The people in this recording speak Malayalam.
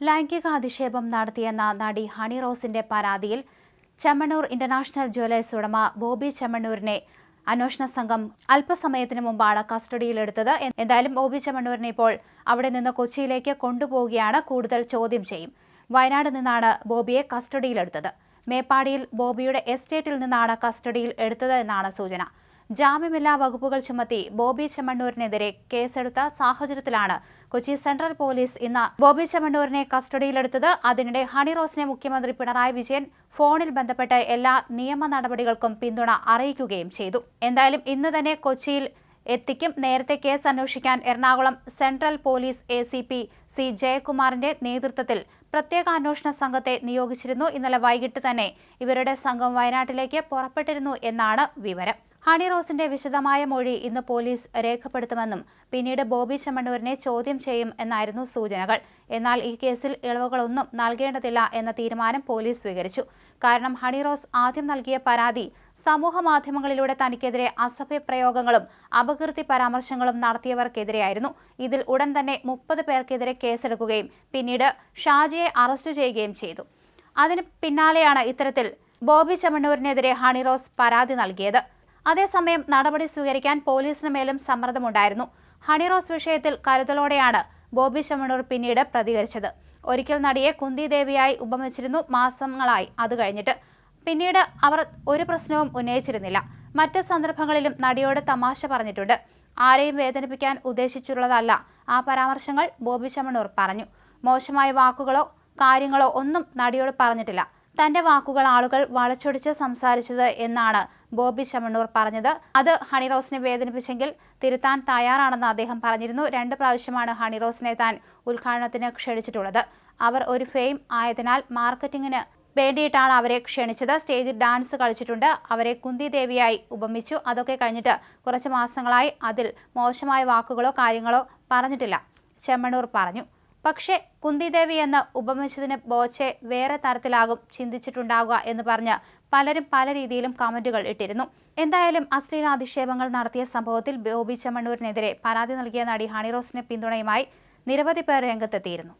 ലൈംഗിക അധിക്ഷേപം നടത്തിയെന്ന നടി ഹണി റോസിന്റെ പരാതിയിൽ ചെമ്മണ്ണൂർ ഇന്റർനാഷണൽ ജ്വല്ലേഴ്സ് ഉടമ ബോബി ചെമ്മണ്ണൂരിനെ അന്വേഷണ സംഘം അല്പസമയത്തിനു മുമ്പാണ് കസ്റ്റഡിയിലെടുത്തത്. എന്തായാലും ബോബി ചെമ്മണ്ണൂരിനെ ഇപ്പോൾ അവിടെ നിന്ന് കൊച്ചിയിലേക്ക് കൊണ്ടുപോവുകയാണ്. കൂടുതൽ ചോദ്യം ചെയ്യും. വയനാട് നിന്നാണ് ബോബിയെ കസ്റ്റഡിയിലെടുത്തത്. മേപ്പാടിയിൽ ബോബിയുടെ എസ്റ്റേറ്റിൽ നിന്നാണ് കസ്റ്റഡിയിൽ എടുത്തത് എന്നാണ് സൂചന. ജാമ്യമില്ലാ വകുപ്പുകൾ ചുമത്തി ബോബി ചെമ്മണ്ണൂരിനെതിരെ കേസെടുത്ത സാഹചര്യത്തിലാണ് കൊച്ചി സെൻട്രൽ പോലീസ് ഇന്ന് ബോബി ചെമ്മണ്ണൂരിനെ കസ്റ്റഡിയിലെടുത്തത്. അതിനിടെ ഹണി റോസിനെ മുഖ്യമന്ത്രി പിണറായി വിജയൻ ഫോണിൽ ബന്ധപ്പെട്ട് എല്ലാ നിയമ നടപടികൾക്കും പിന്തുണ അറിയിക്കുകയും ചെയ്തു. എന്തായാലും ഇന്ന് തന്നെ കൊച്ചിയിൽ എത്തിക്കും. നേരത്തെ കേസ് അന്വേഷിക്കാൻ Ernakulam central police ACP C ജയകുമാറിന്റെ നേതൃത്വത്തിൽ പ്രത്യേക അന്വേഷണ സംഘത്തെ നിയോഗിച്ചിരുന്നു. ഇന്നലെ വൈകിട്ട് തന്നെ ഇവരുടെ സംഘം വയനാട്ടിലേക്ക് പുറപ്പെട്ടിരുന്നു എന്നാണ് വിവരം. ഹണി റോസിന്റെ വിശദമായ മൊഴി ഇന്ന് പോലീസ് രേഖപ്പെടുത്തുമെന്നും പിന്നീട് ബോബി ചെമ്മണ്ണൂരിനെ ചോദ്യം ചെയ്യും എന്നായിരുന്നു സൂചനകൾ. എന്നാൽ ഈ കേസിൽ ഇളവുകളൊന്നും നൽകേണ്ടതില്ല എന്ന തീരുമാനം പോലീസ് സ്വീകരിച്ചു. കാരണം ഹണി റോസ് ആദ്യം നൽകിയ പരാതി സമൂഹ മാധ്യമങ്ങളിലൂടെ തനിക്കെതിരെ അസഭ്യപ്രയോഗങ്ങളും അപകീർത്തി പരാമർശങ്ങളും നടത്തിയവർക്കെതിരെയായിരുന്നു. ഇതിൽ ഉടൻ തന്നെ 30 പേർക്കെതിരെ കേസെടുക്കുകയും പിന്നീട് ഷാജിയെ അറസ്റ്റ് ചെയ്യുകയും ചെയ്തു. അതിന് പിന്നാലെയാണ് ഇത്തരത്തിൽ ബോബി ചെമ്മണ്ണൂരിനെതിരെ ഹണി റോസ് പരാതി നൽകിയത്. അതേസമയം നടപടി സ്വീകരിക്കാൻ പോലീസിന് മേലും സമ്മർദ്ദമുണ്ടായിരുന്നു. ഹണി റോസ് വിഷയത്തിൽ കരുതലോടെയാണ് ബോബി ചെമ്മണ്ണൂർ പിന്നീട് പ്രതികരിച്ചത്. ഒരിക്കൽ നടിയെ കുന്തി ദേവിയായി ഉപമിച്ചിരുന്നു. മാസങ്ങളായി അത് കഴിഞ്ഞിട്ട് പിന്നീട് അവർ ഒരു പ്രശ്നവും ഉന്നയിച്ചിരുന്നില്ല. മറ്റ് സന്ദർഭങ്ങളിലും നടിയോട് തമാശ പറഞ്ഞിട്ടുണ്ട്. ആരെയും വേദനിപ്പിക്കാൻ ഉദ്ദേശിച്ചുള്ളതല്ല ആ പരാമർശങ്ങൾ, ബോബി ചെമ്മണ്ണൂർ പറഞ്ഞു. മോശമായ വാക്കുകളോ കാര്യങ്ങളോ ഒന്നും നടിയോട് പറഞ്ഞിട്ടില്ല. തന്റെ വാക്കുകൾ ആളുകൾ വളച്ചൊടിച്ച് സംസാരിച്ചത് എന്നാണ് ബോബി ചെമ്മണ്ണൂർ പറഞ്ഞത്. അത് ഹണി റോസിനെ വേദനിപ്പിച്ചെങ്കിൽ തിരുത്താൻ തയ്യാറാണെന്ന് അദ്ദേഹം പറഞ്ഞിരുന്നു. 2 പ്രാവശ്യമാണ് ഹണി റോസിനെ താൻ ഉദ്ഘാടനത്തിന് ക്ഷണിച്ചിട്ടുള്ളത്. അവർ ഒരു ഫെയിം ആയതിനാൽ മാർക്കറ്റിംഗിന് വേണ്ടിയിട്ടാണ് അവരെ ക്ഷണിച്ചത്. സ്റ്റേജിൽ ഡാൻസ് കളിച്ചിട്ടുണ്ട്. അവരെ കുന്തി ദേവിയായി ഉപമിച്ചു. അതൊക്കെ കഴിഞ്ഞിട്ട് കുറച്ച് മാസങ്ങളായി അതിൽ മോശമായ വാക്കുകളോ കാര്യങ്ങളോ പറഞ്ഞിട്ടില്ല, ചെമ്മണ്ണൂർ പറഞ്ഞു. പക്ഷേ കുന്തിദേവി എന്ന് ഉപമിച്ചതിന് ബോച്ചെ വേറെ തരത്തിലാകും ചിന്തിച്ചിട്ടുണ്ടാവുക എന്ന് പറഞ്ഞ് പലരും പല രീതിയിലും കമന്റുകൾ ഇട്ടിരുന്നു. എന്തായാലും അശ്ലീലാധിക്ഷേപങ്ങൾ നടത്തിയ സംഭവത്തിൽ ബോബി ചെമ്മണ്ണൂരിനെതിരെ പരാതി നൽകിയ നടി ഹണി റോസിന് പിന്തുണയുമായി നിരവധി പേർ രംഗത്തെത്തിയിരുന്നു.